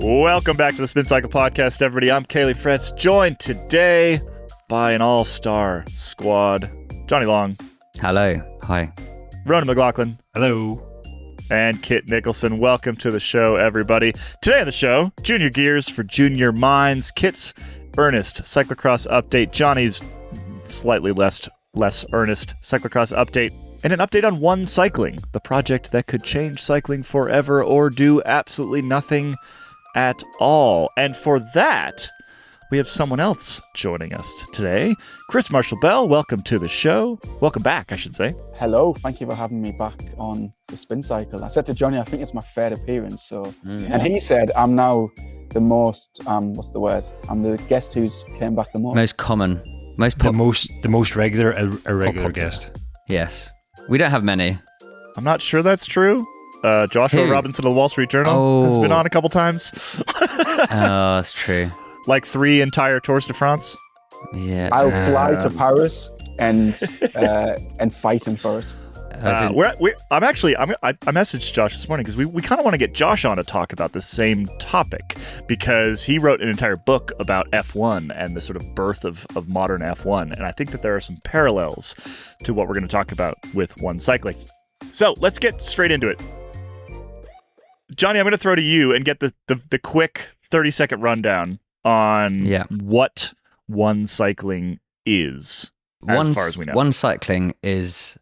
Welcome back to the Spin Cycle Podcast, everybody. I'm Kaylee Fretz, joined today by an all-star squad. Jonny Long. Hello. Hi. Ronan McLaughlin. Hello. And Kit Nicholson. Welcome to the show, everybody. Today on the show, Junior Gears for Junior Minds, Kit's earnest cyclocross update, Jonny's slightly less earnest cyclocross update, and an update on One Cycling, the project that could change cycling forever or do absolutely nothing at all. And for that, we have someone else joining us today. Chris Marshall-Bell, welcome to the show. Welcome back, I should say. Hello, thank you for having me back on the Spin Cycle. I said to Jonny, I think it's my third appearance, and he said I'm now the most, I'm the guest who's came back the most. Most common. The most regular, irregular guest. Yes. We don't have many. I'm not sure that's true. Joshua Robinson of the Wall Street Journal has been on a couple times. Oh, that's true. Like 3 entire Tours de France. Yeah. I'll fly to Paris and fight him for it. I messaged Josh this morning because we kind of want to get Josh on to talk about the same topic, because he wrote an entire book about F1 and the sort of birth of modern F1, and I think that there are some parallels to what we're going to talk about with One Cycling. So let's get straight into it. Jonny, I'm going to throw to you and get the quick 30-second rundown on what One Cycling is, as far as we know. One Cycling is,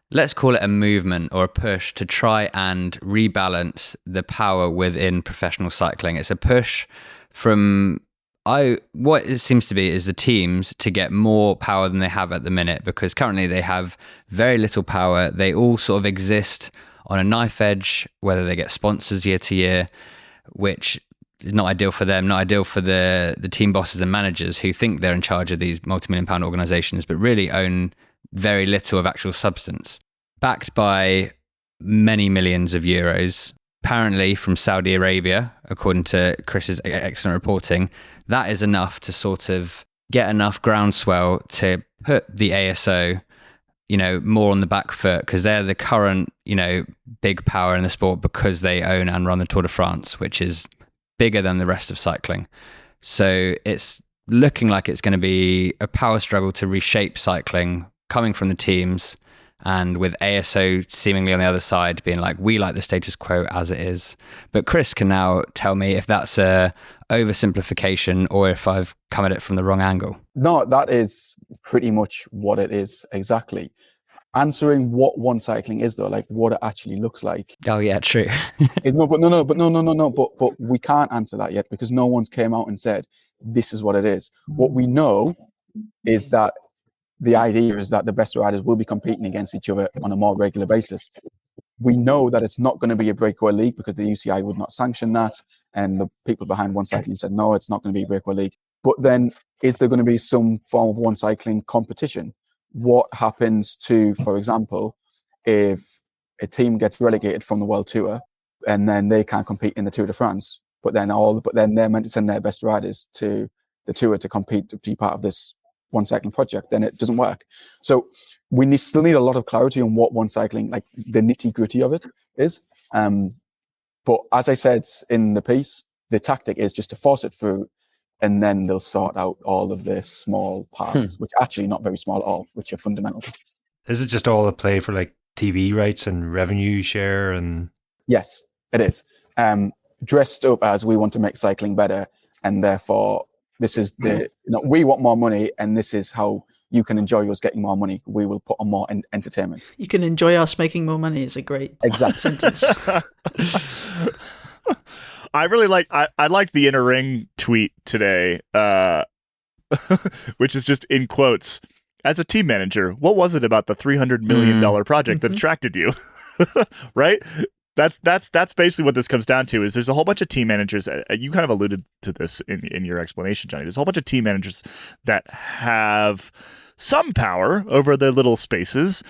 let's call it a movement or a push to try and rebalance the power within professional cycling. It's a push from what it seems to be is the teams to get more power than they have at the minute, because currently they have very little power. They all sort of exist on a knife edge, whether they get sponsors year to year, which is not ideal for them, not ideal for the team bosses and managers who think they're in charge of these multi-million-pound organizations, but really own very little of actual substance. Backed by many millions of euros, apparently from Saudi Arabia, according to Chris's excellent reporting, that is enough to sort of get enough groundswell to put the ASO, more on the back foot, because they're the current, big power in the sport, because they own and run the Tour de France, which is bigger than the rest of cycling. So it's looking like it's going to be a power struggle to reshape cycling coming from the teams, and with ASO seemingly on the other side being like, we like the status quo as it is. But Chris can now tell me if that's a oversimplification or if I've come at it from the wrong angle. No, that is pretty much what it is, exactly. Answering what One Cycling is, though, like what it actually looks like. Oh yeah, true. But we can't answer that yet, because no one's came out and said this is what it is. What we know is that the idea is that the best riders will be competing against each other on a more regular basis. We know that it's not going to be a breakaway league, because the UCI would not sanction that, and the people behind One Cycling said no, it's not going to be a breakaway league. But then, is there going to be some form of One Cycling competition? What happens to, for example, if a team gets relegated from the World Tour and then they can't compete in the Tour de France, but then they're meant to send their best riders to the Tour to compete, to be part of this One Cycling project, then it doesn't work. So we still need a lot of clarity on what One Cycling, like the nitty gritty of it is. But as I said in the piece, the tactic is just to force it through, and then they'll sort out all of the small parts, which are actually not very small at all, which are fundamental parts. Is it just all a play for like TV rights and revenue share? And yes, it is. Dressed up as we want to make cycling better, and therefore this is we want more money, and this is how you can enjoy us getting more money. We will put on more entertainment. You can enjoy us making more money is a great sentence. I really I liked the Inner Ring tweet today, which is just in quotes. As a team manager, what was it about the $300 million project that attracted you? Right? That's basically what this comes down to. Is there's a whole bunch of team managers. You kind of alluded to this in your explanation, Jonny. There's a whole bunch of team managers that have some power over their little spaces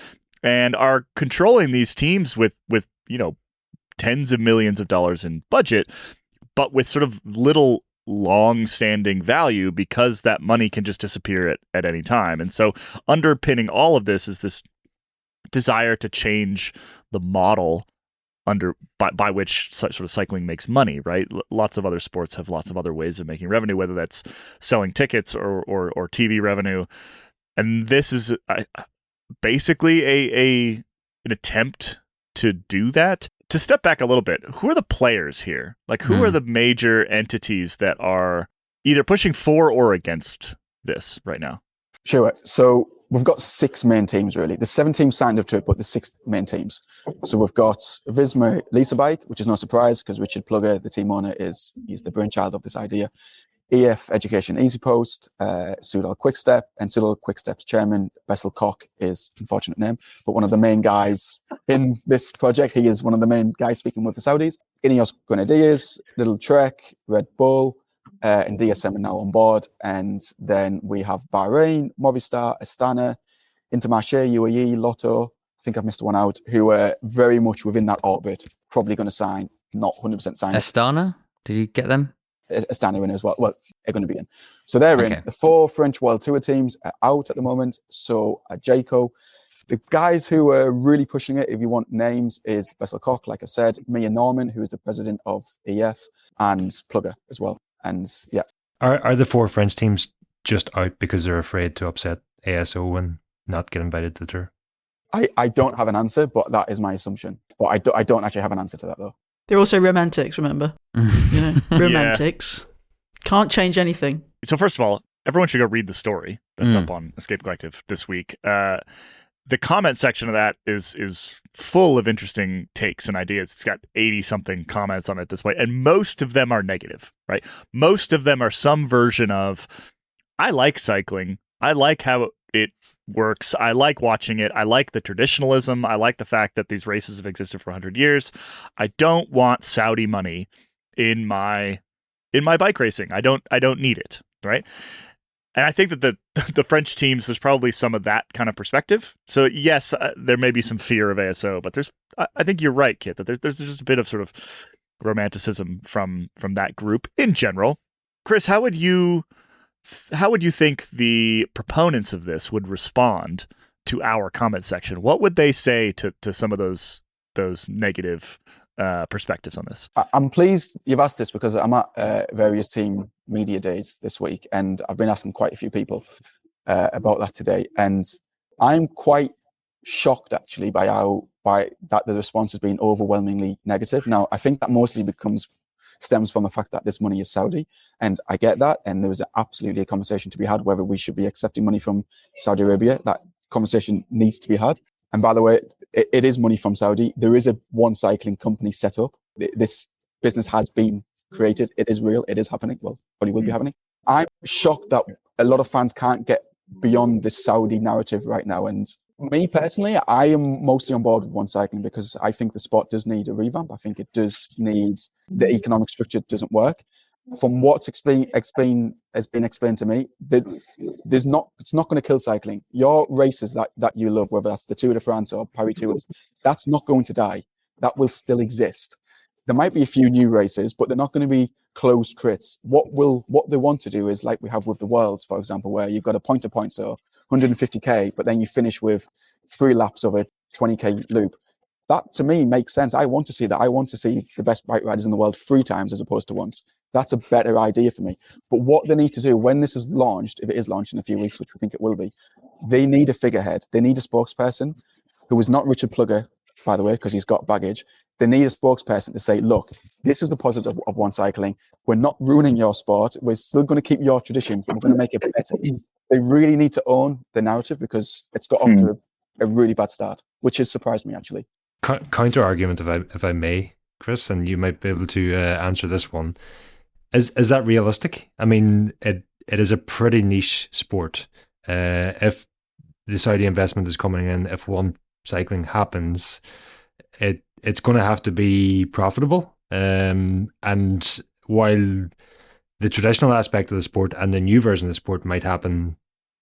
and are controlling these teams with tens of millions of dollars in budget, but with sort of little long-standing value, because that money can just disappear at any time. And so underpinning all of this is this desire to change the model by which sort of cycling makes money, right? Lots of other sports have lots of other ways of making revenue, whether that's selling tickets or TV revenue. And this is basically an attempt to do that. To step back a little bit, who are the players here? Like, who are the major entities that are either pushing for or against this right now? Sure. So we've got 6 main teams, really. There's 7 teams signed up to it, but there's 6 main teams. So we've got Visma Lisa Bike, which is no surprise because Richard Plugger, the team owner, he's the brainchild of this idea. EF Education Easy Post, Sudal Quickstep, and Sudal Quickstep's chairman, Bessel Koch, is unfortunate name, but one of the main guys in this project. He is one of the main guys speaking with the Saudis. Ineos Grenadiers, Little Trek, Red Bull, and DSM are now on board. And then we have Bahrain, Movistar, Astana, Intermarché, UAE, Lotto. I think I've missed one out, who are very much within that orbit, probably going to sign, not 100% sign. Astana? Did you get them? Astana in as well. Well, they're going to be in. So they're in. The 4 French World Tour teams are out at the moment. So Jayco. The guys who are really pushing it, if you want names, is Bessel Koch, like I said, Mia Norman, who is the president of EF, and Plugger as well. And yeah. Are the 4 French teams just out because they're afraid to upset ASO and not get invited to the tour? I don't have an answer, but that is my assumption. But I don't actually have an answer to that, though. They're also romantics, remember? Romantics. Can't change anything. So first of all, everyone should go read the story that's up on Escape Collective this week. The comment section of that is full of interesting takes and ideas. It's got 80-something comments on it this way, and most of them are negative, right? Most of them are some version of, I like cycling. I like how it works. I like watching it. I like the traditionalism. I like the fact that these races have existed for 100 years. I don't want Saudi money in my bike racing. I don't need it, right? And I think that the French teams, there's probably some of that kind of perspective. So yes, there may be some fear of ASO, but I think you're right, Kit, that there's just a bit of sort of romanticism from that group in general. Chris, how would you think the proponents of this would respond to our comment section? What would they say to some of those negative perspectives on this? I'm pleased you've asked this because I'm at various team media days this week, and I've been asking quite a few people about that today, and I'm quite shocked actually by that the response has been overwhelmingly negative. Now, I think that mostly stems from the fact that this money is Saudi, and I get that, and there was absolutely a conversation to be had whether we should be accepting money from Saudi Arabia. That conversation needs to be had. And by the way, it is money from Saudi. There is a one cycling company set up. This business has been created. It is real. It is happening. Well, probably will be happening. I'm shocked that a lot of fans can't get beyond this Saudi narrative right now. And me personally, I am mostly on board with one cycling because I think the sport does need a revamp. I think it does need, the economic structure doesn't work. From what's has been explained to me, it's not going to kill cycling. Your races that you love, whether that's the Tour de France or Paris Tours, that's not going to die. That will still exist. There might be a few new races, but they're not going to be closed crits. What they want to do is like we have with the Worlds, for example, where you've got a point-to-point, so 150k, but then you finish with 3 laps of a 20k loop. That to me makes sense. I want to see that. I want to see the best bike riders in the world 3 times as opposed to once. That's a better idea for me. But what they need to do when this is launched, if it is launched in a few weeks, which we think it will be, they need a figurehead. They need a spokesperson who is not Richard Plugger, by the way, because he's got baggage. They need a spokesperson to say, look, this is the positive of one cycling. We're not ruining your sport. We're still going to keep your traditions. We're going to make it better. They really need to own the narrative because it's got off to a really bad start, which has surprised me, actually. Counter argument, if I may, Chris, and you might be able to answer this one. Is that realistic? I mean, it is a pretty niche sport. If the Saudi investment is coming in, if one cycling happens, it's going to have to be profitable. And while the traditional aspect of the sport and the new version of the sport might happen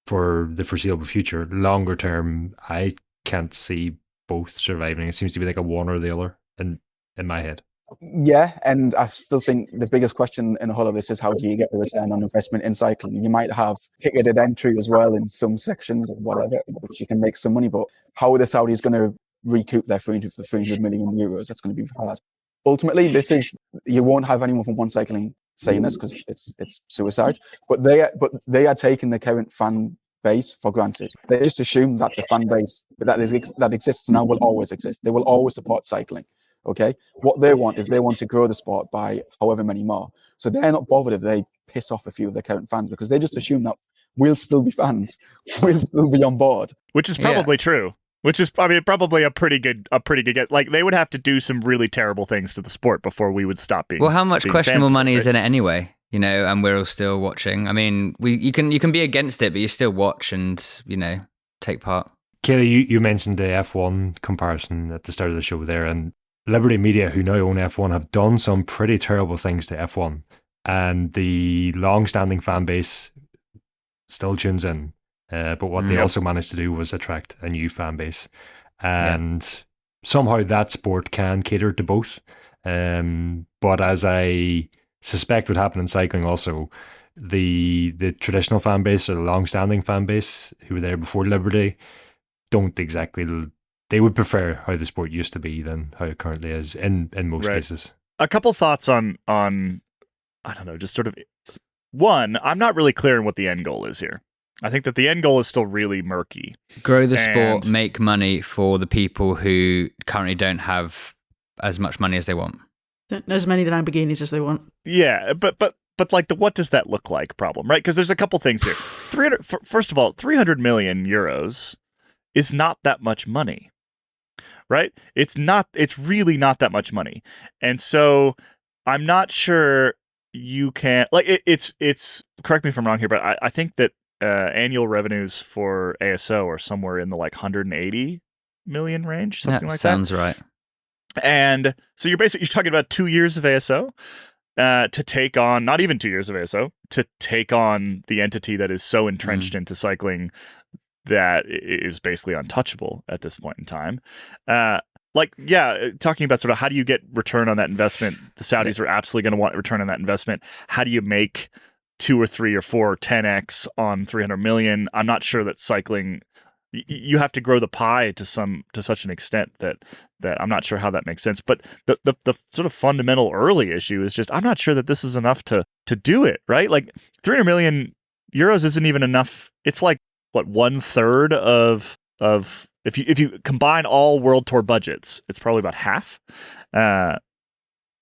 for the foreseeable future, longer term, I can't see both surviving. It seems to be like a one or the other in my head. Yeah, and I still think the biggest question in the whole of this is how do you get the return on investment in cycling? You might have ticketed entry as well in some sections or whatever, which you can make some money, but how are the Saudis going to recoup their 300 million euros. That's going to be hard. Ultimately, you won't have anyone from One Cycling saying this because it's suicide. But they are taking the current fan base for granted. They just assume that the fan base that exists now will always exist. They will always support cycling. Okay, what they want to grow the sport by however many more. So they're not bothered if they piss off a few of their current fans because they just assume that we'll still be fans, we'll still be on board. Which is probably true. Which is probably a pretty good guess. Like they would have to do some really terrible things to the sport before we would stop being. Well, how much questionable fancy, money right? is in it anyway? You know, and we're all still watching. I mean, you can be against it, but you still watch and take part. Kaylee, you mentioned the F1 comparison at the start of the show there, and Liberty Media, who now own F1, have done some pretty terrible things to F1, and the long-standing fan base still tunes in. But what they also managed to do was attract a new fan base, and somehow that sport can cater to both. But as I suspect would happen in cycling, also the traditional fan base or the long-standing fan base who were there before Liberty don't exactly. They would prefer how the sport used to be than how it currently is in most cases. A couple thoughts on I don't know, just sort of one. I'm not really clear on what the end goal is here. I think that the end goal is still really murky. Grow the sport, make money for the people who currently don't have as much money as they want. Don't know as many Lamborghinis as they want. Yeah, but like the what does that look like problem, right? Because there's a couple things here. First of all, 300 million euros is not that much money, right? It's really not that much money. And so I'm not sure you can, like, it's correct me if I'm wrong here, but I think that annual revenues for ASO are somewhere in the like 180 million range, something like that. Sounds right. And so you're talking about 2 years of ASO to take on, not even 2 years of ASO, to take on the entity that is so entrenched into cycling that is basically untouchable at this point in time. Talking about sort of how do you get return on that investment? The Saudis are absolutely going to want return on that investment. How do you make 2 or 3 or 4 or 10x on 300 million? I'm not sure that cycling, you have to grow the pie to such an extent that I'm not sure how that makes sense. But the sort of fundamental early issue is just I'm not sure that this is enough to do it, right? Like 300 million euros isn't even enough. It's like what 1/3 of if you combine all World Tour budgets, it's probably about half.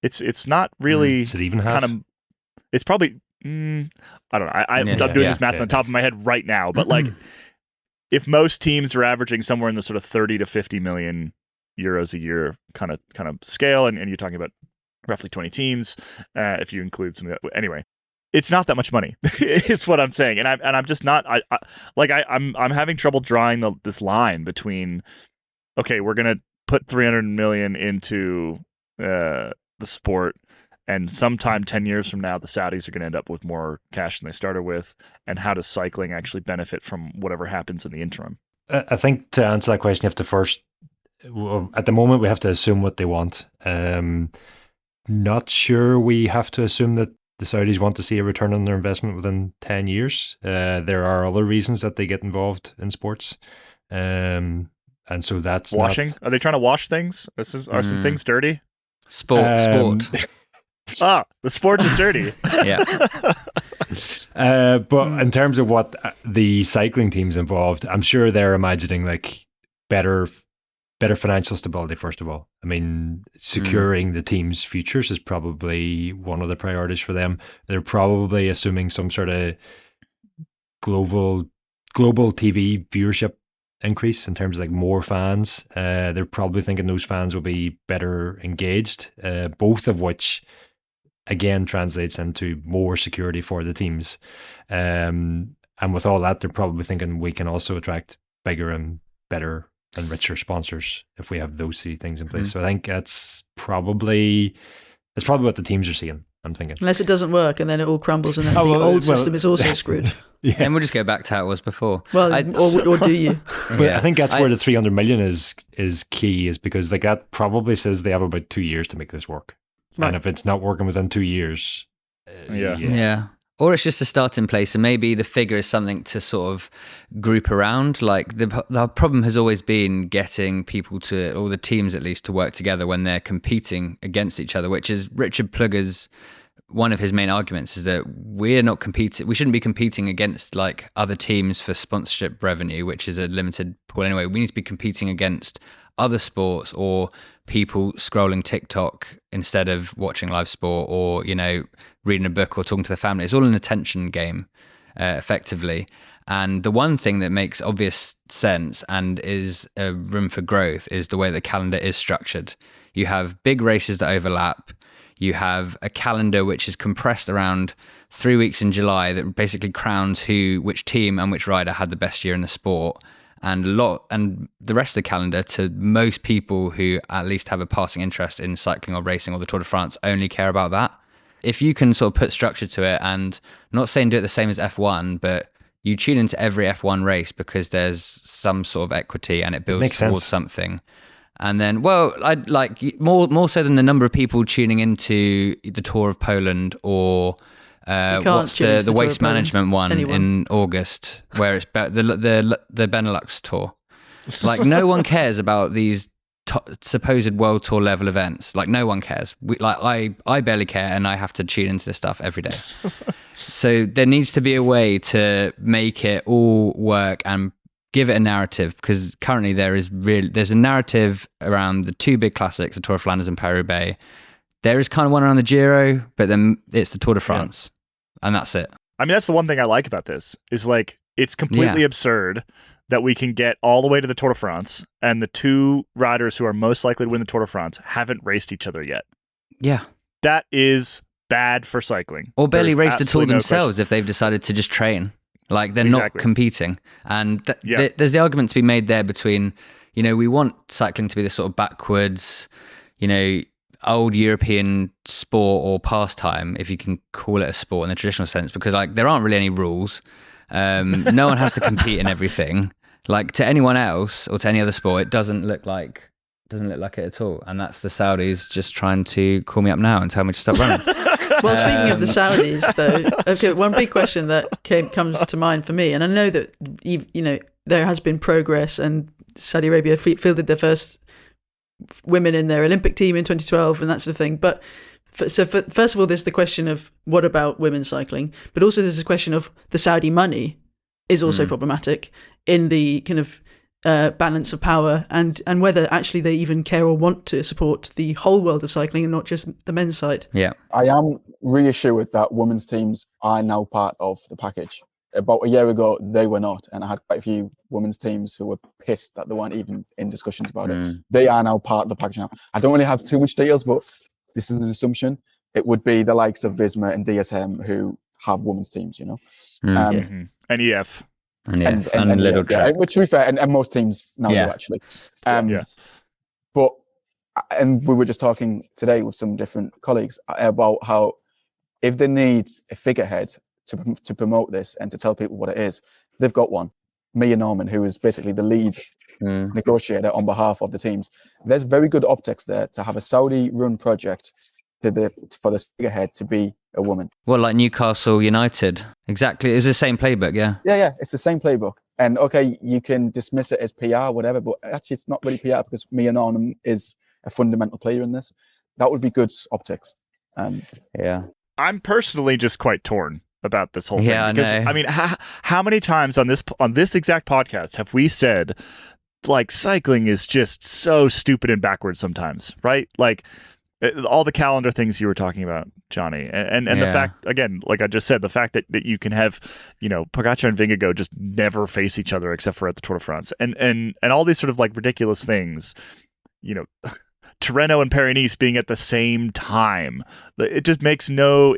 It's not really. Is it even half? It's probably. I don't know. I'm doing this math on the top of my head right now, but like, if most teams are averaging somewhere in the sort of 30 to 50 million euros a year kind of scale, and you're talking about roughly 20 teams, if you include some of that. Anyway, it's not that much money. Is what I'm saying, and I'm just not. I'm having trouble drawing this line between. Okay, we're gonna put 300 million into the sport. And sometime 10 years from now, the Saudis are going to end up with more cash than they started with. And how does cycling actually benefit from whatever happens in the interim? I think to answer that question, you have to first, at the moment, we have to assume what they want. Not sure we have to assume that the Saudis want to see a return on their investment within 10 years. There are other reasons that they get involved in sports. And so that's washing. Are they trying to wash things? Are some things dirty? Sport. The sport is dirty. Yeah. But in terms of what the cycling teams involved, I'm sure they're imagining like better financial stability, first of all. I mean, securing the team's futures is probably one of the priorities for them. They're probably assuming some sort of global TV viewership increase in terms of like more fans. They're probably thinking those fans will be better engaged, both of which again translates into more security for the teams. And with all that, they're probably thinking we can also attract bigger and better and richer sponsors if we have those 3 things in place. So I think that's probably what the teams are seeing, I'm thinking. Unless it doesn't work and then it all crumbles and then the old system is also screwed. Yeah. And we'll just go back to how it was before. Well, or do you? But I think that's where the 300 million is key, is because like that probably says they have about 2 years to make this work. Right. And if it's not working within 2 years, yeah. Or it's just a starting place, and maybe the figure is something to sort of group around. Like the problem has always been getting people to, or the teams at least, to work together when they're competing against each other, which is Richard Plugger's, one of his main arguments is that we're not competing. We shouldn't be competing against like other teams for sponsorship revenue, which is a limited pool anyway. We need to be competing against other sports or people scrolling TikTok instead of watching live sport, or, you know, reading a book or talking to their family. It's all an attention game, effectively. And the one thing that makes obvious sense and is a room for growth is the way the calendar is structured. You have big races that overlap. You have a calendar which is compressed around 3 weeks in July that basically crowns which team and which rider had the best year in the sport. And the rest of the calendar, to most people who at least have a passing interest in cycling or racing or the Tour de France, only care about that. If you can sort of put structure to it, and not saying do it the same as F1, but you tune into every F1 race because there's some sort of equity and it builds towards something. And then, well, I'd like more so than the number of people tuning into the Tour of Poland or what's the waste management one in August, where it's the Benelux Tour. Like, no one cares about these supposed world tour level events. Like, no one cares. I barely care, and I have to tune into this stuff every day. So there needs to be a way to make it all work and give it a narrative, because currently there's a narrative around the two big classics, the Tour of Flanders and Paris-Roubaix. There is kind of one around the Giro, but then it's the Tour de France, and that's it. I mean, that's the one thing I like about this, is like, it's completely absurd that we can get all the way to the Tour de France and the two riders who are most likely to win the Tour de France haven't raced each other yet. Yeah. That is bad for cycling. Or barely raced the Tour themselves if they've decided to just train. Like, they're not competing. And there's the argument to be made there between, you know, we want cycling to be this sort of backwards, you know, old European sport or pastime, if you can call it a sport in the traditional sense, because like there aren't really any rules. No one has to compete in everything. Like, to anyone else or to any other sport, it doesn't look like it at all. And that's the Saudis just trying to call me up now and tell me to stop running. Well, speaking of the Saudis, though, okay, one big question that comes to mind for me, and I know that you know there has been progress, and Saudi Arabia fielded their first women in their Olympic team in 2012 and that sort of thing. But first of all, there's the question of what about women's cycling, but also there's the question of the Saudi money is also problematic in the kind of balance of power, and whether actually they even care or want to support the whole world of cycling and not just the men's side. Yeah, I am reassured that women's teams are now part of the package. About a year ago, they were not, and I had quite a few women's teams who were pissed that they weren't even in discussions about it. They are now part of the package now. I don't really have too much details, but this is an assumption. It would be the likes of Visma and DSM who have women's teams, you know. And EF. And Little Track. Which, to be fair, and most teams now do, actually. But, and we were just talking today with some different colleagues about how if they need a figurehead to promote this and to tell people what it is, they've got one. Mia Norman, who is basically the lead negotiator on behalf of the teams. There's very good optics there to have a Saudi-run project for the figurehead to be a woman. Well, like Newcastle United. Exactly. It's the same playbook, yeah. Yeah, it's the same playbook. And okay, you can dismiss it as PR, whatever, but actually it's not really PR because Mia Norman is a fundamental player in this. That would be good optics. I'm personally just quite torn about this whole thing. Yeah, because, I mean, how many times on this exact podcast have we said, like, cycling is just so stupid and backwards sometimes, right? Like, all the calendar things you were talking about, Jonny, and the fact, again, like I just said, the fact that you can have, you know, Pogacar and Vingegaard just never face each other except for at the Tour de France, and all these sort of like ridiculous things, you know, Tirreno and Paris-Nice being at the same time, it just makes no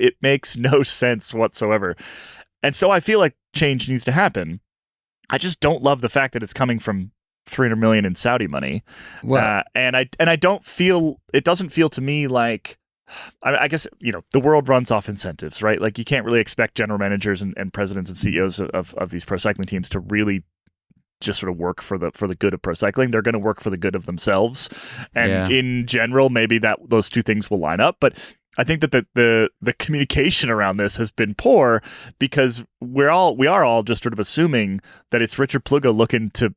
sense whatsoever. And so I feel like change needs to happen. I just don't love the fact that it's coming from $300 million in Saudi money. Well, and I don't feel, it doesn't feel to me like, I guess, you know, the world runs off incentives, right? Like, you can't really expect general managers and presidents and CEOs of these pro cycling teams to really just sort of work for the good of pro cycling. They're going to work for the good of themselves. And in general, maybe those two things will line up. But I think that the communication around this has been poor because we are all just sort of assuming that it's Richard Pluga looking to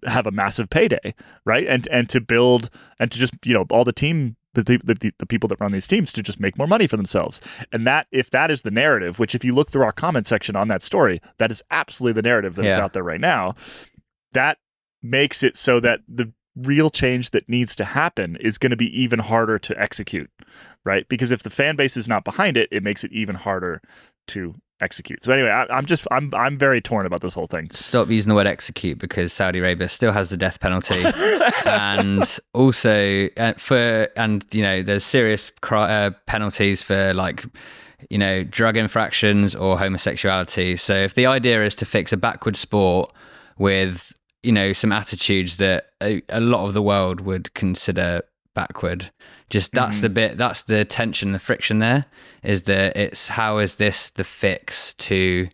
have a massive payday, right? And to build and to just, all the team, the people that run these teams to just make more money for themselves. And that, if that is the narrative, which if you look through our comment section on that story, that is absolutely the narrative that is out there right now, that makes it so that the real change that needs to happen is going to be even harder to execute, right? Because if the fan base is not behind it, it makes it even harder to execute. So anyway, I'm very torn about this whole thing. Stop using the word execute, because Saudi Arabia still has the death penalty, and also there's serious penalties for drug infractions or homosexuality. So if the idea is to fix a backward sport with some attitudes that a lot of the world would consider backward, that's the tension, the friction there is that it's how is this the fix to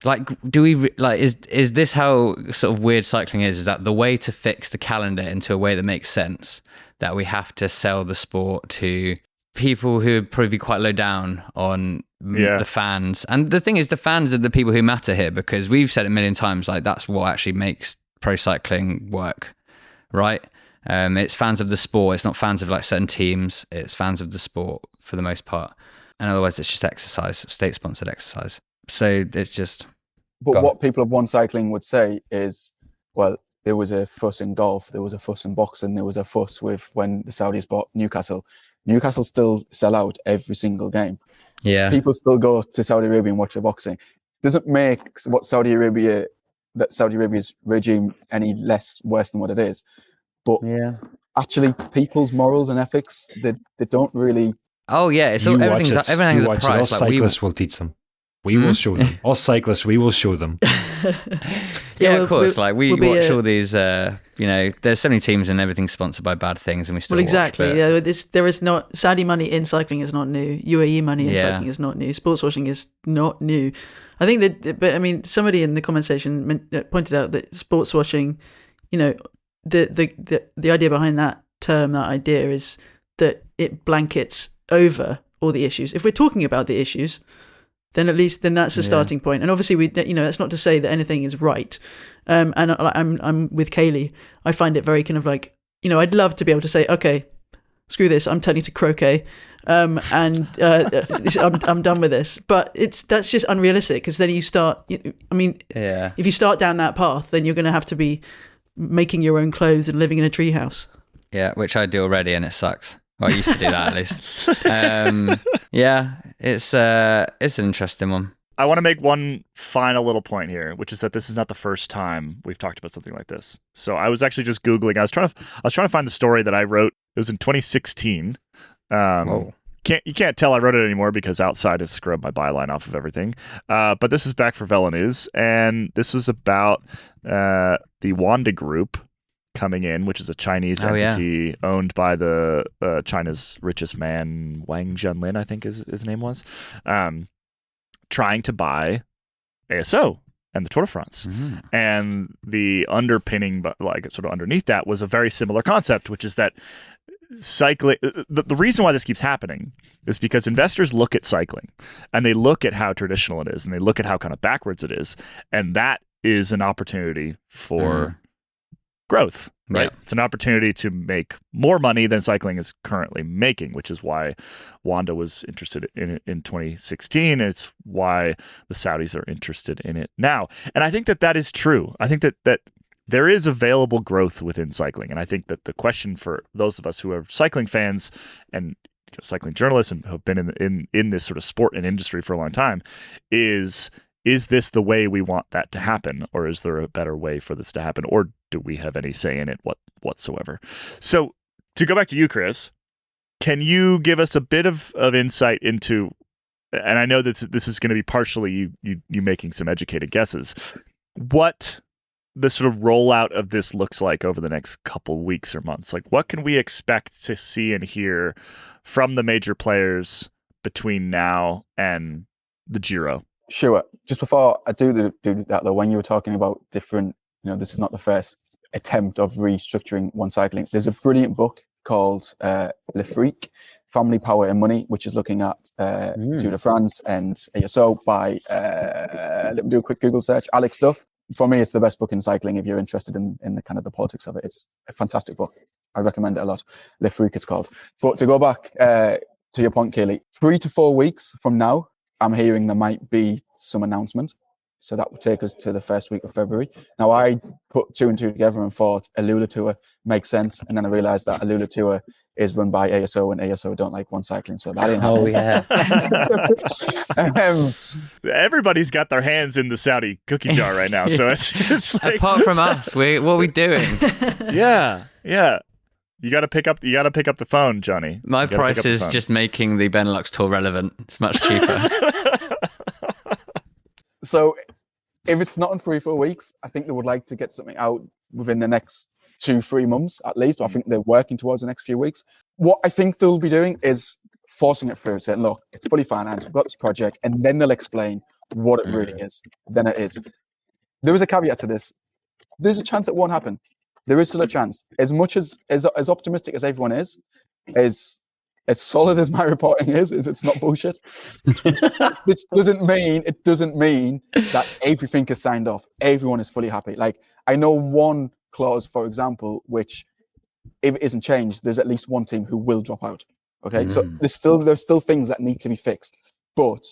is this how sort of weird cycling is that the way to fix the calendar into a way that makes sense, that we have to sell the sport to people who would probably be quite low down on the fans. And the thing is, the fans are the people who matter here, because we've said it a million times, that's what actually makes pro cycling work, right? It's fans of the sport. It's not fans of certain teams. It's fans of the sport for the most part. And otherwise it's just exercise, state sponsored exercise. So it's just. But what people of One Cycling would say is, well, there was a fuss in golf, there was a fuss in boxing, there was a fuss with when the Saudis bought Newcastle. Newcastle still sell out every single game. Yeah. People still go to Saudi Arabia and watch the boxing. Doesn't make Saudi Arabia's regime any less worse than what it is. But actually, people's morals and ethics, they don't really. Oh yeah, it's all, everything's a price. All cyclists will teach them. We will show them. All cyclists, we will show them. Of course. We watch all these. There's so many teams and everything's sponsored by bad things, and we still. Well, exactly. Watch, there is not Saudi money in cycling is not new. UAE money in cycling is not new. Sports washing is not new. I think that, but I mean, somebody in the comment section pointed out that sports washing, the idea behind that term, that idea is that it blankets over all the issues. If we're talking about the issues, then that's a starting point. And obviously that's not to say that anything is right. And I'm with Kaylee. I find it very kind of I'd love to be able to say, okay, screw this, I'm turning to croquet. I'm done with this. But that's just unrealistic, because then you start, if you start down that path, then you're going to have to be making your own clothes and living in a treehouse. Yeah, which I do already, and it sucks. Well, I used to do that at least. It's an interesting one. I want to make one final little point here, which is that this is not the first time we've talked about something like this. So I was actually just Googling. I was trying to find the story that I wrote. It was in 2016. You can't tell I wrote it anymore because Outside has scrubbed my byline off of everything. But this is back for Vela News, and this was about the Wanda Group coming in, which is a Chinese entity owned by the China's richest man, Wang Junlin, I think his name was, trying to buy ASO and the Tour de France. Mm-hmm. And the underpinning, but sort of underneath that, was a very similar concept, which is that cycling, the reason why this keeps happening is because investors look at cycling and they look at how traditional it is and they look at how kind of backwards it is, and that is an opportunity for growth, right? Yeah. It's an opportunity to make more money than cycling is currently making, which is why Wanda was interested in it in 2016. And it's why the Saudis are interested in it now. And I think that is true. I think that there is available growth within cycling. And I think that the question for those of us who are cycling fans and cycling journalists and have been in this sort of sport and industry for a long time is this the way we want that to happen? Or is there a better way for this to happen? Or do we have any say in it whatsoever? So to go back to you, Chris, can you give us a bit of insight into, and I know that this is going to be partially you making some educated guesses, what the sort of rollout of this looks like over the next couple weeks or months? What can we expect to see and hear from the major players between now and the Giro? Sure. Just before I do that, though, when you were talking about different, this is not the first attempt of restructuring One Cycling. There's a brilliant book called Le Freak Family, Power and Money, which is looking at Tour de France and ASO by, let me do a quick Google search, Alex Duff. For me, it's the best book in cycling if you're interested in the kind of the politics of it. It's a fantastic book. I recommend it a lot. Le Freak, it's called. But to go back to your point, Kaylee, 3 to 4 weeks from now, I'm hearing there might be some announcement. So that would take us to the first week of February. Now, I put 2 and 2 together and thought a Lula Tour makes sense. And then I realized that a Lula Tour is run by ASO, and ASO don't like one cycling. So that ain't Everybody's got their hands in the Saudi cookie jar right now. So it's like... Apart from us, what are we doing? Yeah. You got to pick up the phone, Jonny. My price is just making the Benelux tour relevant. It's much cheaper. So if it's not in 3-4 weeks, I think they would like to get something out within the next 2-3 months at least. I think they're working towards the next few weeks. What I think they'll be doing is forcing it through, saying, look, it's fully financed, we've got this project, and then they'll explain what it really is. Then it is. There is a caveat to this. There's a chance it won't happen. There is still a chance. As much as optimistic as everyone is, as solid as my reporting is it's not bullshit. This doesn't mean that everything is signed off. Everyone is fully happy. Like, I know one clause, for example, which if it isn't changed, there's at least one team who will drop out. Okay, so there's still things that need to be fixed. But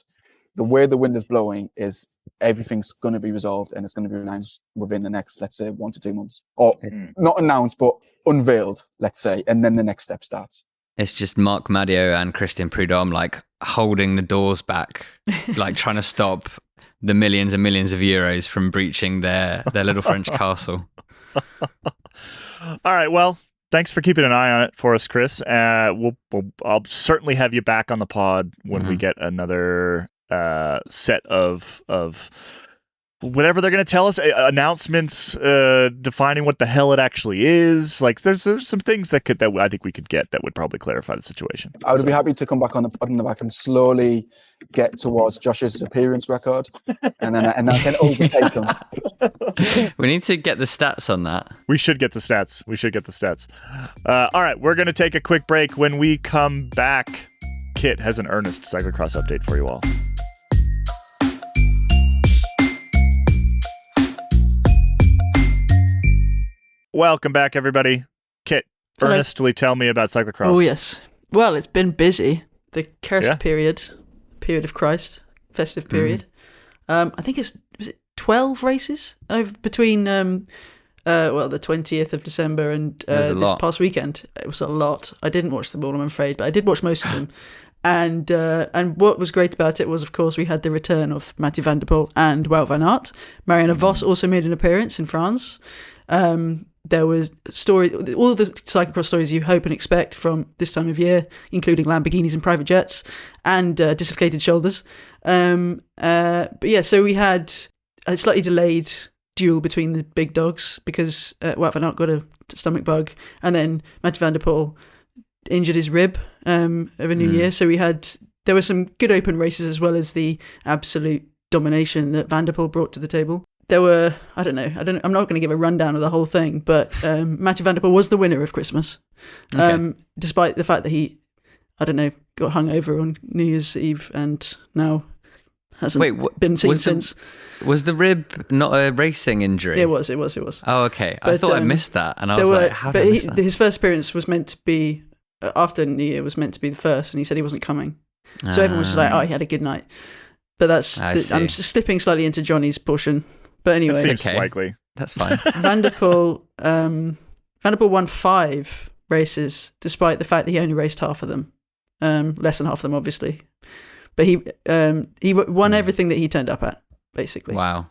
the way the wind is blowing is everything's going to be resolved, and it's going to be announced within the next, let's say, 1 to 2 months, or not announced but unveiled, let's say, and then the next step starts. It's just Marc Madio and Christian Prudhomme like holding the doors back, like trying to stop the millions and millions of euros from breaching their little French castle. All right, well, thanks for keeping an eye on it for us, Chris. I'll certainly have you back on the pod when we get another set of whatever they're going to tell us, announcements defining what the hell it actually is. Like, there's some things that I think we could get that would probably clarify the situation. I would be happy to come back on the back and slowly get towards Josh's appearance record, and then I can overtake him. We need to get the stats on that. We should get the stats. All right, we're going to take a quick break. When we come back, Kit has an earnest cyclocross update for you all. Welcome back, everybody. Kit, Hello. Earnestly tell me about cyclocross. Oh, yes. Well, it's been busy. The cursed period of Christ, festive period. I think was it 12 races between the 20th of December and this past weekend. It was a lot. I didn't watch them all, I'm afraid, but I did watch most of them. And what was great about it was, of course, we had the return of Mathieu van der Poel and Wout van Aert. Marianne Vos also made an appearance in France. There was all the cyclocross stories you hope and expect from this time of year, including Lamborghinis and private jets and dislocated shoulders. But yeah, so we had a slightly delayed duel between the big dogs because Wout van Aert got a stomach bug, and then Mathieu van der Poel injured his rib over New Year. So there were some good open races as well as the absolute domination that Van der Poel brought to the table. There were, I'm not going to give a rundown of the whole thing, but Mathieu van der Poel was the winner of Christmas, despite the fact that he, got hungover on New Year's Eve and now hasn't been seen since. Was the rib not a racing injury? It was. Oh, okay. I thought I missed that, and I was like, how did I miss that? His first appearance was meant to be, after New Year, was meant to be the first, and he said he wasn't coming. So everyone was just like, oh, he had a good night. But I'm slipping slightly into Jonny's portion. But anyway, it seems likely. That's fine. Van der Poel won 5 races, despite the fact that he only raced half of them, less than half of them, obviously. But he won everything that he turned up at, basically. Wow.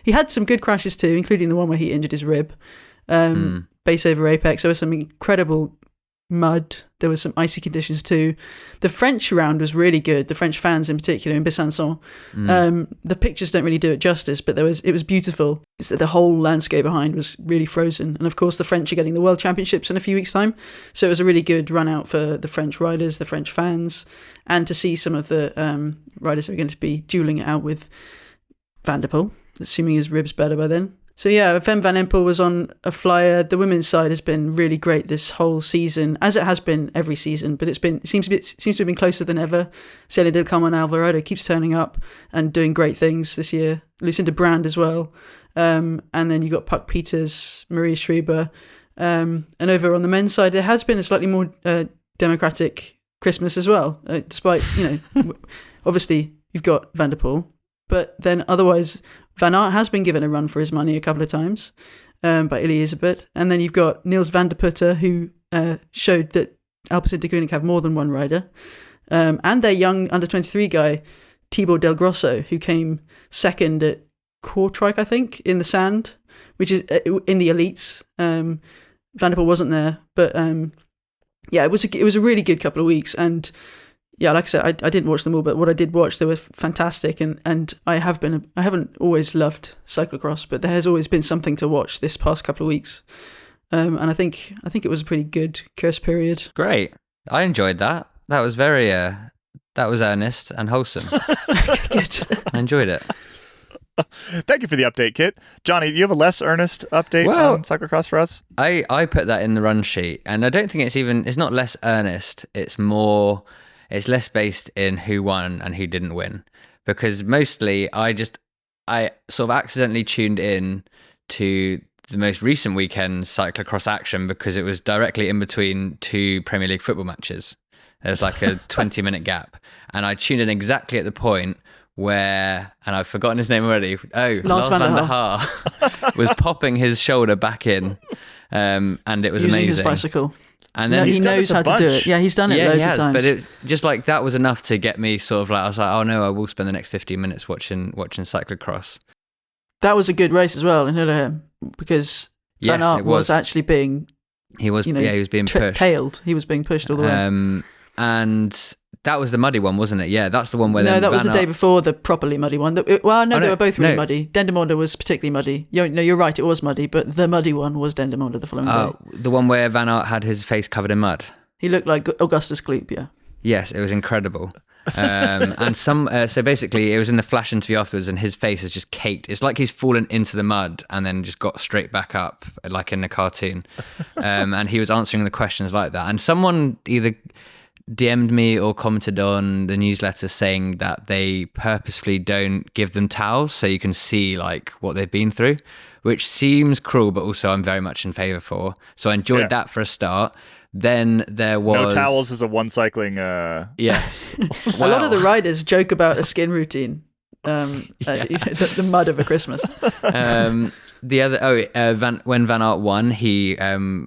He had some good crashes too, including the one where he injured his rib, base over apex. There was some incredible mud. There was some icy conditions too. The French round was really good. The French fans in particular in Besançon. The pictures don't really do it justice, but it was beautiful. The whole landscape behind was really frozen. And of course the French are getting the World Championships in a few weeks' time. So it was a really good run out for the French riders, the French fans, and to see some of the riders who are going to be dueling it out with Van der Poel, assuming his rib's better by then. So yeah, Fem Van Empel was on a flyer. The women's side has been really great this whole season, as it has been every season. But it seems to have been closer than ever. Celia del Carmen Alvarado keeps turning up and doing great things this year. Lucinda Brand as well, and then you got Puck Peters, Maria Schreiber, and over on the men's side, there has been a slightly more democratic Christmas as well. Despite obviously you've got Van der Poel, but then otherwise. Van Aert has been given a run for his money a couple of times by Elisabeth. And then you've got Niels van der Putte, who showed that Alpecin de Koenig have more than one rider. And their young under-23 guy, Thibaut Del Grosso, who came second at Kortrijk, I think, in the sand, which is in the elites. Van der Poel wasn't there. But it was a really good couple of weeks. And yeah, like I said, I didn't watch them all, but what I did watch, they were fantastic. And I haven't always loved cyclocross, but there has always been something to watch this past couple of weeks. And I think it was a pretty good curse period. Great, I enjoyed that. That was very that was earnest and wholesome. Good. I enjoyed it. Thank you for the update, Kit. Jonny, do you have a less earnest update on cyclocross for us? I put that in the run sheet, and I don't think it's not less earnest. It's less based in who won and who didn't win, because mostly I sort of accidentally tuned in to the most recent weekend's cyclocross action because it was directly in between two Premier League football matches. There was like a 20-minute gap, and I tuned in exactly at the point where, and I've forgotten his name already. Oh, Lars van der Haar was popping his shoulder back in, and it was using amazing. His bicycle. And then he knows how to do it. Yeah, he's done it loads of times. But it just like that was enough to get me sort of like, I was like, oh no, I will spend the next 15 minutes watching cyclocross. That was a good race as well in Hillehem, because Van Aert was actually being he was being pushed. Tailed. He was being pushed all the way. And that was the muddy one, wasn't it? Yeah, that's the one where that was the day before the properly muddy one. They were both really muddy. Dendermonde was particularly muddy. You're right, it was muddy, but the muddy one was Dendermonde the following day. The one where Van Aert had his face covered in mud. He looked like Augustus Gloop, yeah. Yes, it was incredible. And so basically it was in the flash interview afterwards, and his face is just caked. It's like he's fallen into the mud and then just got straight back up, like in the cartoon. And he was answering the questions like that. And someone either DM'd me or commented on the newsletter saying that they purposefully don't give them towels so you can see like what they've been through, which seems cruel, but also I'm very much in favour for. So I enjoyed that for a start. Then there was... No towels is a one cycling... Yes. A lot of the riders joke about a skin routine. The mud over Christmas. When Van Aert won, he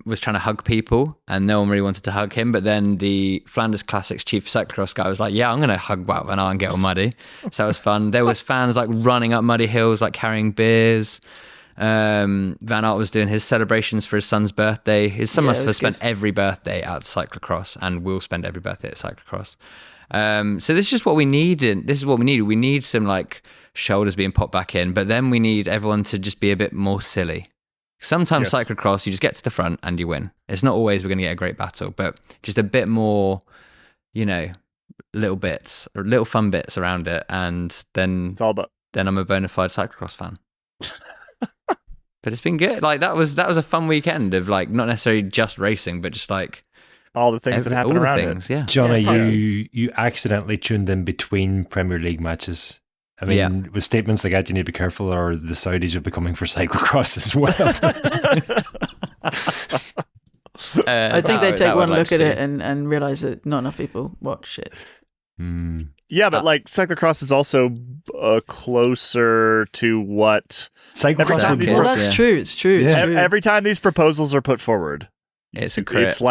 was trying to hug people and no one really wanted to hug him, but then the Flanders Classics chief cyclocross guy was like, yeah, I'm going to hug Wout Van Aert and get all muddy. So that was fun. There was fans like running up muddy hills, like carrying beers. Van Aert was doing his celebrations for his son's birthday. His son must have spent every birthday at cyclocross and will spend every birthday at cyclocross. So this is just what we need. This is what we need. We need some like shoulders being popped back in, but then we need everyone to just be a bit more silly. Sometimes cyclocross, you just get to the front and you win. It's not always we're going to get a great battle, but just a bit more, little bits or little fun bits around it. And then I'm a bona fide cyclocross fan. But it's been good. Like that was a fun weekend of like not necessarily just racing, but just like all the things that happen around it. Yeah. Johnny, you accidentally tuned in between Premier League matches. I mean, with statements like that, you need to be careful, or the Saudis will be coming for cyclocross as well. I think they'd take one look at it and realize that not enough people watch it. Yeah, but like cyclocross is also closer to what cyclocross. Well, that's true. It's true. Yeah. It's true. Every time these proposals are put forward, it's a crit. It's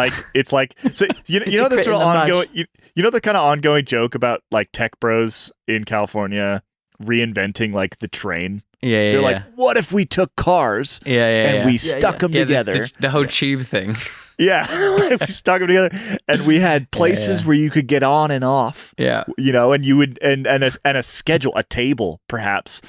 like so you know this real ongoing. You know the kind of ongoing joke about like tech bros in California reinventing like the train. Yeah, they're like, what if we took cars and we stuck them together? The whole tube thing. Yeah, we stuck them together, and we had places where you could get on and off. Yeah, and you would and a schedule, a table perhaps,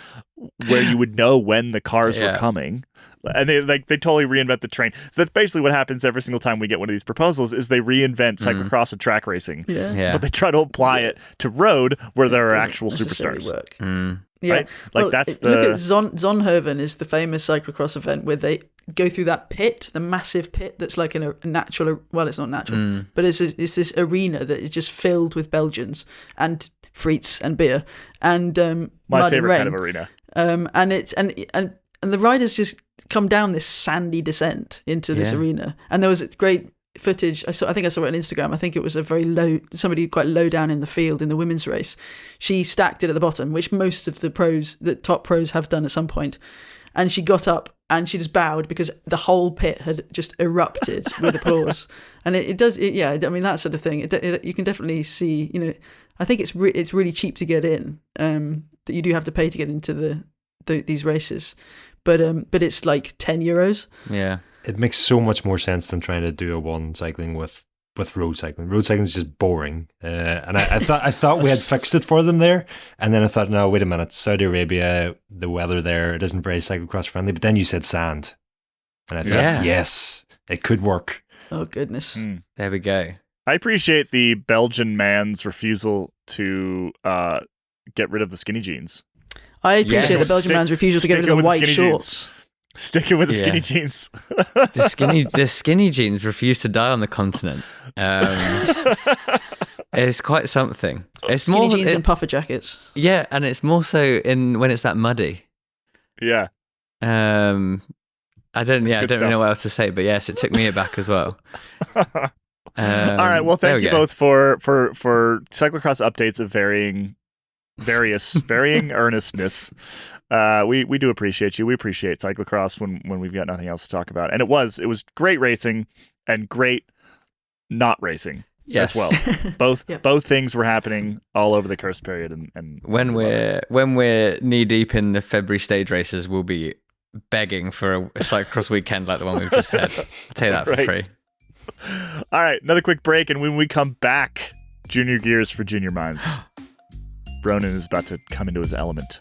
where you would know when the cars were coming. And they totally reinvent the train. So that's basically what happens every single time we get one of these proposals is they reinvent cyclocross and track racing. Yeah. But they try to apply it to road where there are actual necessarily superstars. work. Yeah. Right? Like that's the... Look at Zonhoven is the famous cyclocross event where they go through that pit, the massive pit that's like a natural... Well, it's not natural, but it's this arena that is just filled with Belgians and frites and beer and my mud favorite and rain. kind of arena. And it's and the riders just come down this sandy descent into this arena. And there was great footage. I think I saw it on Instagram. I think it was somebody quite low down in the field in the women's race. She stacked it at the bottom, which most of the top pros have done at some point. And she got up and she just bowed because the whole pit had just erupted with applause. And it does, I mean, that sort of thing. You can definitely see, I think it's really cheap to get in. That you do have to pay to get into these races, but it's like €10. Yeah, it makes so much more sense than trying to do a one cycling with road cycling. Road cycling is just boring, and I thought we had fixed it for them there, and then I thought, no, wait a minute, Saudi Arabia, the weather there, it isn't very cyclocross friendly. But then you said sand, and I thought, yes, it could work. Oh goodness, there we go. I appreciate the Belgian man's refusal to get rid of the skinny jeans. I appreciate the Belgian man's refusal to get rid of the white shorts. Sticking with the skinny jeans. The skinny jeans refuse to die on the continent. It's quite something. It's skinny more jeans and puffer jackets. Yeah, and it's more so when it's that muddy. Yeah. I don't really know what else to say, but yes, it took me aback as well. All right. Well, thank you both for cyclocross updates of varying earnestness. We do appreciate you. We appreciate cyclocross when we've got nothing else to talk about. And it was great racing and great not racing as well. Both things were happening all over the curse period. And when we're knee deep in the February stage races, we'll be begging for a cyclocross weekend like the one we've just had. I'll tell you that for free. All right, another quick break, and when we come back, Junior Gears for Junior Minds. Ronan is about to come into his element.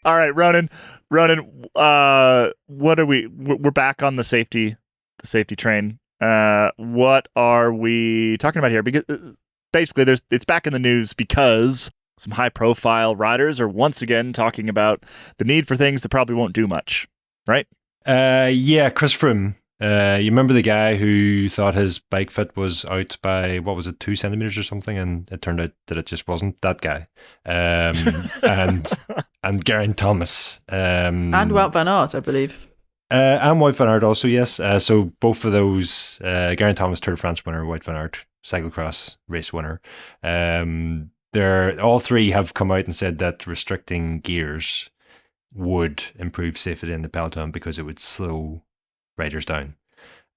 All right, Ronan, what are we're back on the safety train. What are we talking about here? Because basically it's back in the news because some high profile riders are once again talking about the need for things that probably won't do much, right? Chris Froome. You remember the guy who thought his bike fit was out by, 2 centimeters or something, and it turned out that it just wasn't that guy. And Geraint Thomas. And Wout van Aert, I believe. And Wout van Aert also, yes. So both of those, Geraint Thomas, Tour de France winner, Wout van Aert, cyclocross race winner. All three have come out and said that restricting gears would improve safety in the peloton because it would slow riders down.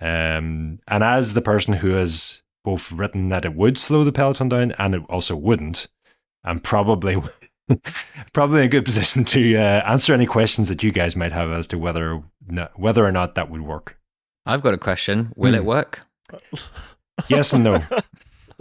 And as the person who has both written that it would slow the peloton down and it also wouldn't, I'm probably in a good position to answer any questions that you guys might have as to whether or not that would work. I've got a question. Will it work? Yes and no.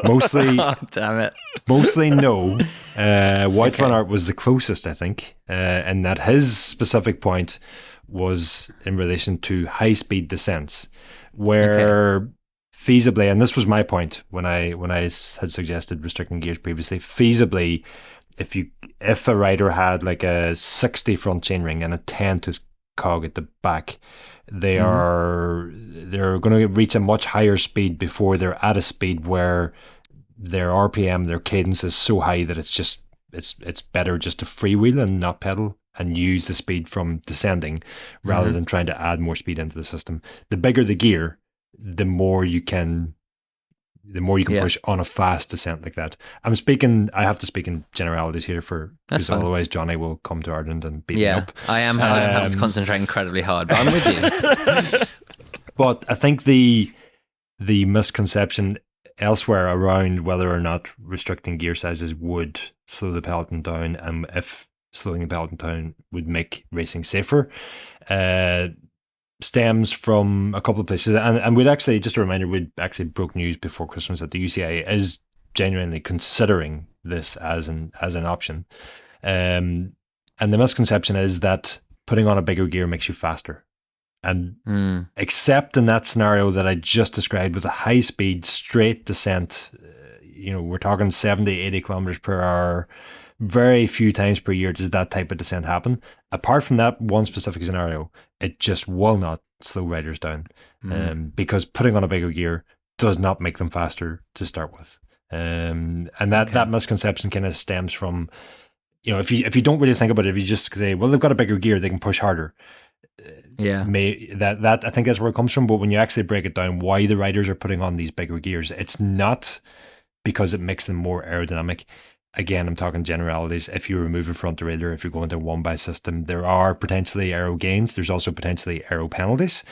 Mostly, oh, damn it. Mostly no. Wout van Aert was the closest, I think, and that his specific point was in relation to high-speed descents, where feasibly, and this was my point when I had suggested restricting gears previously, feasibly, if a rider had like a 60 front chainring and a 10 tooth cog at the back, they're going to reach a much higher speed before they're at a speed where their RPM, their cadence is so high that it's better just to freewheel and not pedal and use the speed from descending rather than trying to add more speed into the system. The bigger the gear, the more you can push on a fast descent like that. I have to speak in generalities here because otherwise Jonny will come to Ireland and beat me up. I am having to concentrate incredibly hard, but I'm with you. But I think the misconception elsewhere around whether or not restricting gear sizes would slow the peloton down and if slowing the peloton down would make racing safer stems from a couple of places. And we'd actually, just a reminder, we'd actually broke news before Christmas that the UCI is genuinely considering this as an option. And the misconception is that putting on a bigger gear makes you faster. And except in that scenario that I just described with a high speed straight descent, we're talking 70, 80 kilometers per hour, very few times per year does that type of descent happen. Apart from that one specific scenario, it just will not slow riders down, because putting on a bigger gear does not make them faster to start with. And that misconception kind of stems from, if you don't really think about it, if you just say, well, they've got a bigger gear, they can push harder. That I think that's where it comes from. But when you actually break it down, why the riders are putting on these bigger gears, it's not because it makes them more aerodynamic. Again, I'm talking generalities. If you remove a front derailleur, if you're going to a one by system, there are potentially aero gains. There's also potentially aero penalties.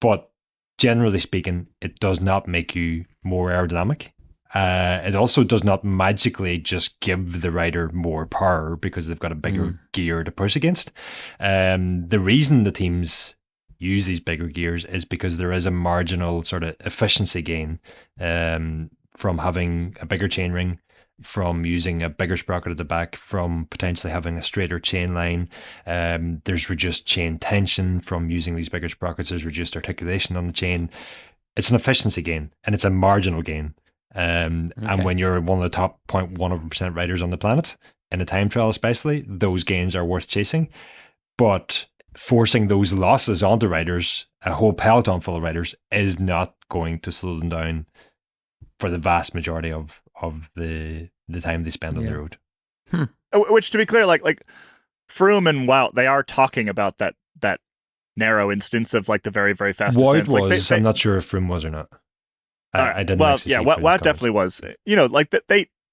But generally speaking, it does not make you more aerodynamic. It also does not magically just give the rider more power because they've got a bigger gear to push against. The reason the teams use these bigger gears is because there is a marginal sort of efficiency gain from having a bigger chainring, from using a bigger sprocket at the back, from potentially having a straighter chain line. There's reduced chain tension from using these bigger sprockets. There's reduced articulation on the chain. It's an efficiency gain, and it's a marginal gain. And when you're one of the top 0.1% riders on the planet, in a time trial especially, those gains are worth chasing. But forcing those losses onto riders, a whole peloton full of riders, is not going to slow them down for the vast majority of the time they spend on the road. Which, to be clear, like Froome and Wout, they are talking about that narrow instance of like the very, very fast Wout descents. was, I'm not sure if Froome was or not. I didn't. Well, actually yeah, see Wout definitely was. Like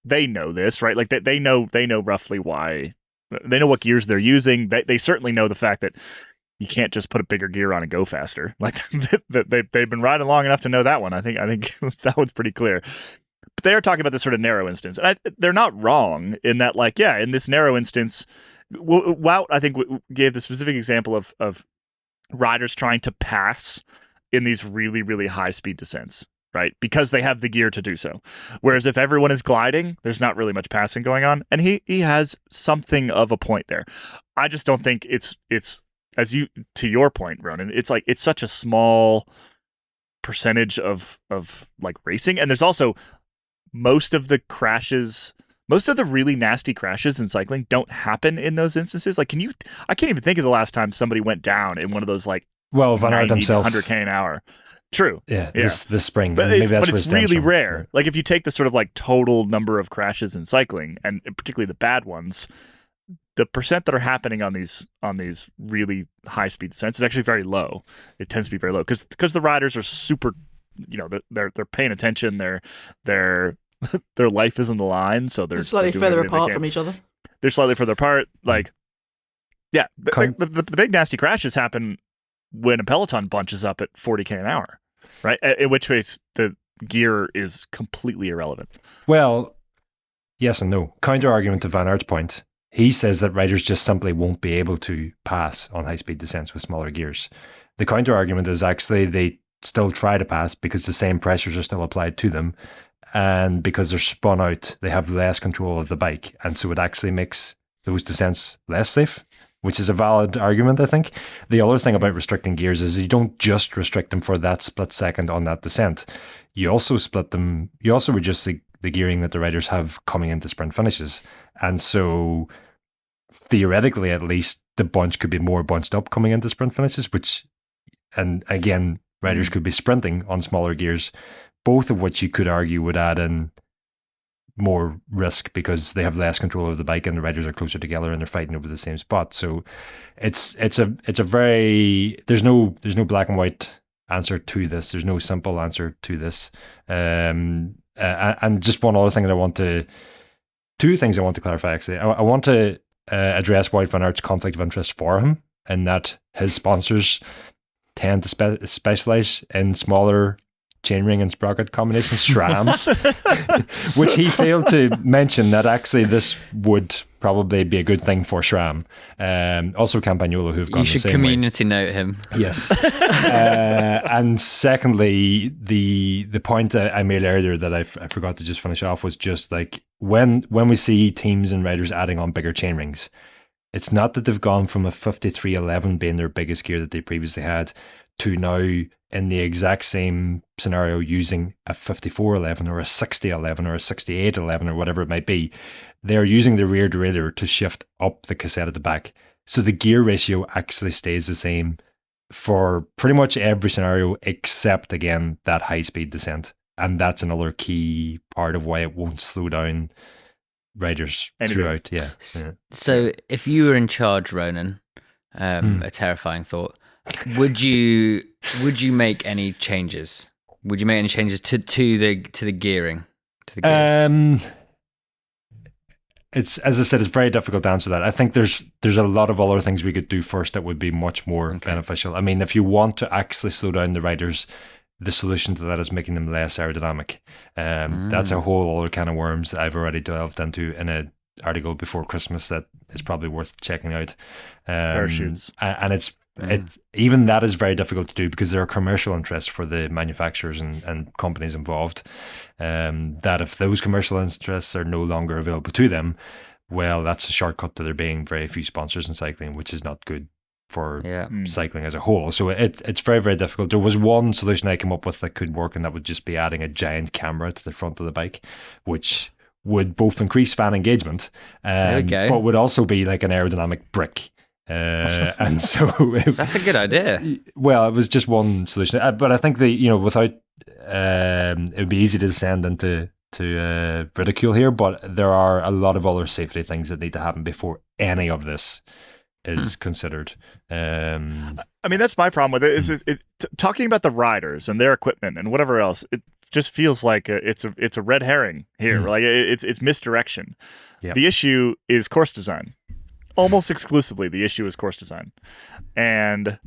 they know this, right? Like they know roughly why. They know what gears they're using. They certainly know the fact that you can't just put a bigger gear on and go faster. Like they've been riding long enough to know that one. I think that one's pretty clear. But they are talking about this sort of narrow instance, and they're not wrong in that. Like, yeah, in this narrow instance, Wout, I think, gave the specific example of riders trying to pass in these really, really high speed descents, right? Because they have the gear to do so. Whereas if everyone is gliding, there's not really much passing going on. And he has something of a point there. I just don't think it's to your point, Ronan, it's like, it's such a small percentage of like racing. And there's also most of the really nasty crashes in cycling don't happen in those instances. Like, I can't even think of the last time somebody went down in one of those, like, Van Aert himself, 100k an hour. True. Yeah. This spring. But it's really rare. Right. Like, if you take the sort of like total number of crashes in cycling, and particularly the bad ones, the percent that are happening on these really high speed descents is actually very low. It tends to be very low because the riders are super, they're paying attention. Their life is on the line, so they're slightly further apart from each other. They're slightly further apart. Like, yeah, the big nasty crashes happen when a peloton bunches up at 40k an hour, right? In which case the gear is completely irrelevant. Well, yes and no. Counter argument to Van Aert's point. He says that riders just simply won't be able to pass on high-speed descents with smaller gears. The counter argument is actually they still try to pass because the same pressures are still applied to them, and because they're spun out, they have less control of the bike, and so it actually makes those descents less safe, which is a valid argument, I think. The other thing about restricting gears is you don't just restrict them for that split second on that descent. You also split them, you also reduce the gearing that the riders have coming into sprint finishes. And so theoretically, at least, the bunch could be more bunched up coming into sprint finishes, and again, riders could be sprinting on smaller gears, both of which you could argue would add in more risk because they have less control of the bike and the riders are closer together and they're fighting over the same spot. So it's a very, there's no black and white answer to this. There's no simple answer to this. And just one other thing that two things I want to clarify actually. I want to address Wout van Aert's conflict of interest for him, in that his sponsors tend to specialize in smaller chainring and sprocket combination SRAM, which he failed to mention that actually this would probably be a good thing for SRAM. Also Campagnolo, who've gone You the should same community note him. Yes. And secondly, the point I made earlier that I forgot to just finish off was just like when we see teams and riders adding on bigger chain rings, it's not that they've gone from a 5311 being their biggest gear that they previously had to now in the exact same scenario using a 5411 or a 6011 or a 6811 or whatever it might be. They're using the rear derailleur to shift up the cassette at the back. So the gear ratio actually stays the same for pretty much every scenario except, again, that high-speed descent. And that's another key part of why it won't slow down riders throughout. Yeah. So if you were in charge, Ronan, a terrifying thought, would you make any changes? Would you make any changes to the gearing? To the gears? It's, as I said, it's very difficult to answer that. I think there's a lot of other things we could do first that would be much more beneficial. I mean, if you want to actually slow down the riders, the solution to that is making them less aerodynamic. That's a whole other can of worms that I've already delved into in an article before Christmas that is probably worth checking out. Parachutes. And it's even that is very difficult to do because there are commercial interests for the manufacturers and companies involved. That if those commercial interests are no longer available to them, well, that's a shortcut to there being very few sponsors in cycling, which is not good for cycling as a whole. So it's very, very difficult. There was one solution I came up with that could work, and that would just be adding a giant camera to the front of the bike, which would both increase fan engagement, but would also be like an aerodynamic brick. And so that's a good idea. Well, it was just one solution, but I think without it would be easy to descend into ridicule here, but there are a lot of other safety things that need to happen before any of this is considered. I mean, that's my problem with it. Is talking about the riders and their equipment and whatever else. It just feels like it's a red herring here. Like it's misdirection. Yep. The issue is course design. Almost exclusively, the issue is course design, and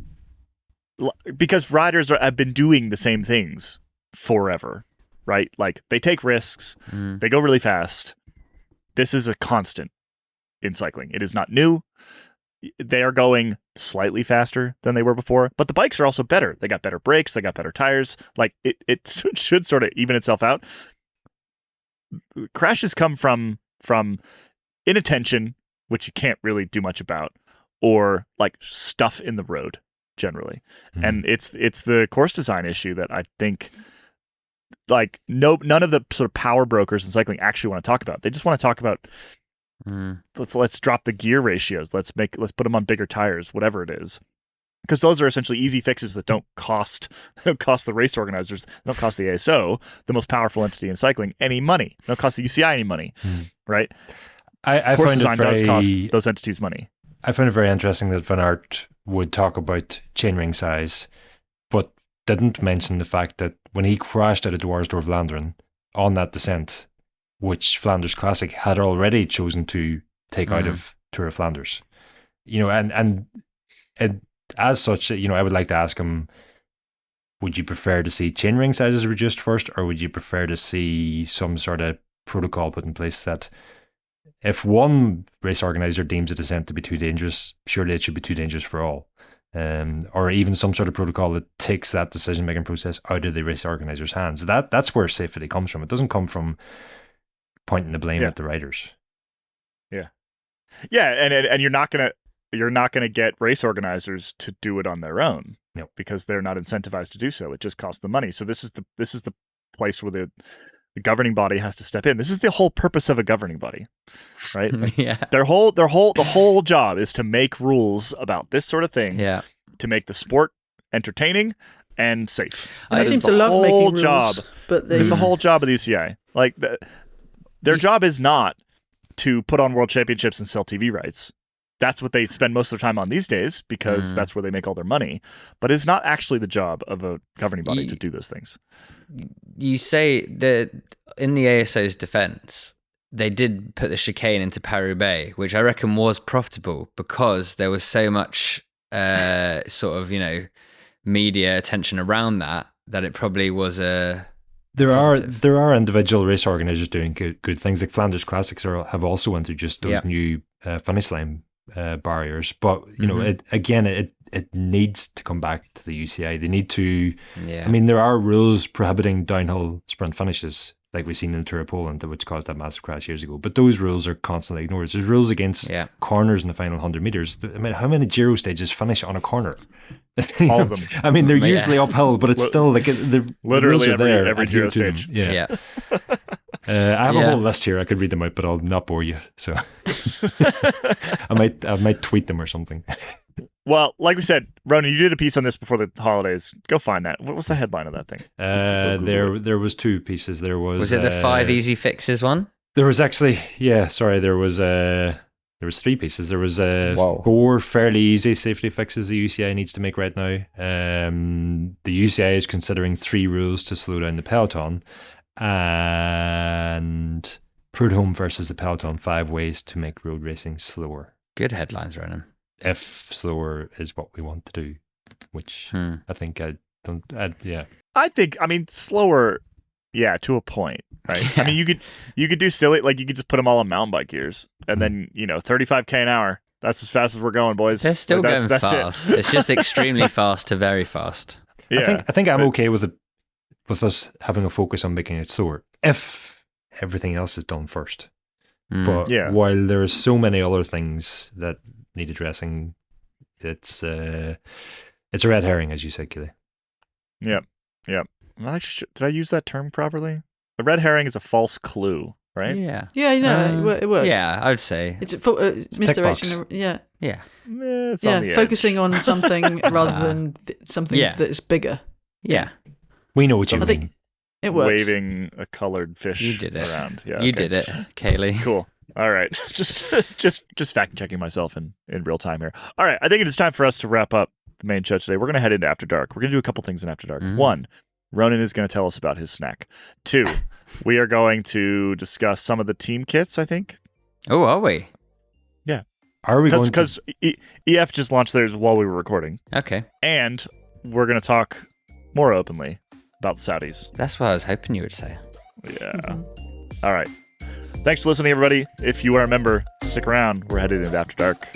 because riders have been doing the same things forever, right? Like they take risks, they go really fast. This is a constant in cycling. It is not new. They are going slightly faster than they were before, but the bikes are also better. They got better brakes, they got better tires. Like it should sort of even itself out. Crashes come from inattention, which you can't really do much about, or like stuff in the road generally. And it's the course design issue that I think like none of the sort of power brokers in cycling actually want to talk about. They just want to talk about let's drop the gear ratios. Let's put them on bigger tires, whatever it is. Because those are essentially easy fixes that don't cost the race organizers, don't cost the ASO, the most powerful entity in cycling, any money. Don't cost the UCI any money, right? I course find design it very, does cost those entities money. I find it very interesting that Van Aert would talk about chainring size, but didn't mention the fact that when he crashed out of Dwars-Door-Vlaanderen on that descent, which Flanders Classic had already chosen to take out of Tour of Flanders, and as such, I would like to ask him, would you prefer to see chainring sizes reduced first, or would you prefer to see some sort of protocol put in place that if one race organizer deems a descent to be too dangerous, surely it should be too dangerous for all. Or even some sort of protocol that takes that decision-making process out of the race organizer's hands. That's where safety comes from. It doesn't come from pointing the blame at the riders. Yeah, and you're not gonna get race organizers to do it on their own, because they're not incentivized to do so. It just costs them money. So this is the place where the governing body has to step in. This is the whole purpose of a governing body, right? The whole job is to make rules about this sort of thing, to make the sport entertaining and safe. They seem to love making rules, job. But it's the whole job of the UCI. Like their job is not to put on world championships and sell TV rights. That's what they spend most of their time on these days because that's where they make all their money. But it's not actually the job of a governing body to do those things. You say that in the ASO's defense, they did put the chicane into Paris-Roubaix, which I reckon was profitable because there was so much sort of, media attention around that it probably was a There positive. are individual race organisers doing good things. Like Flanders Classics have also introduced those new finish line barriers, but you know, it needs to come back to the UCI. They need to. Yeah. I mean, there are rules prohibiting downhill sprint finishes, like we've seen in the Tour of Poland, which caused that massive crash years ago. But those rules are constantly ignored. There's rules against corners in the final 100 meters. I mean, how many Giro stages finish on a corner? All of them. I mean, they're usually uphill, but it's still like the literally rules are there. every Giro stage. Yeah. I have a whole list here. I could read them out, but I'll not bore you. So I might tweet them or something. Well, like we said, Ronan, you did a piece on this before the holidays. Go find that. What was the headline of that thing? There was two pieces. There was it the 5 easy fixes one? There was actually there was 3 pieces. There was 4 fairly easy safety fixes the UCI needs to make right now. The UCI is considering 3 rules to slow down the peloton, and Prudhomme versus the peloton, 5 ways to make road racing slower. Good headlines, Ronan. If slower is what we want to do, which I think I mean, slower, to a point, right? I mean, you could do silly, like you could just put them all on mountain bike gears, and then 35k an hour. That's as fast as we're going, boys. They're still going fast. It's just extremely fast to very fast. Yeah. I think I'm okay with us having a focus on making it slower if everything else is done first. But while there are so many other things that need addressing, it's a red herring, as you said, Keely. Yep. Did I use that term properly? A red herring is a false clue, right? Yeah. Yeah, it works. Yeah, I would say. It's misdirection. Yeah. It's on the focusing edge. on something rather than something that's bigger. Yeah. We know what you mean. It works. Waving a colored fish You did it. around. Yeah, You did it, Kaylee. Cool. All right. just fact checking myself in real time here. All right. I think it is time for us to wrap up the main show today. We're going to head into After Dark. We're going to do a couple things in After Dark. 1, Ronan is going to tell us about his snack. 2, we are going to discuss some of the team kits, I think. Oh, are we? Yeah. Are we going to? Because EF just launched theirs while we were recording. Okay. And we're going to talk more openly about the Saudis. That's what I was hoping you would say. Yeah. All right. Thanks for listening, everybody. If you are a member, stick around. We're headed into After Dark.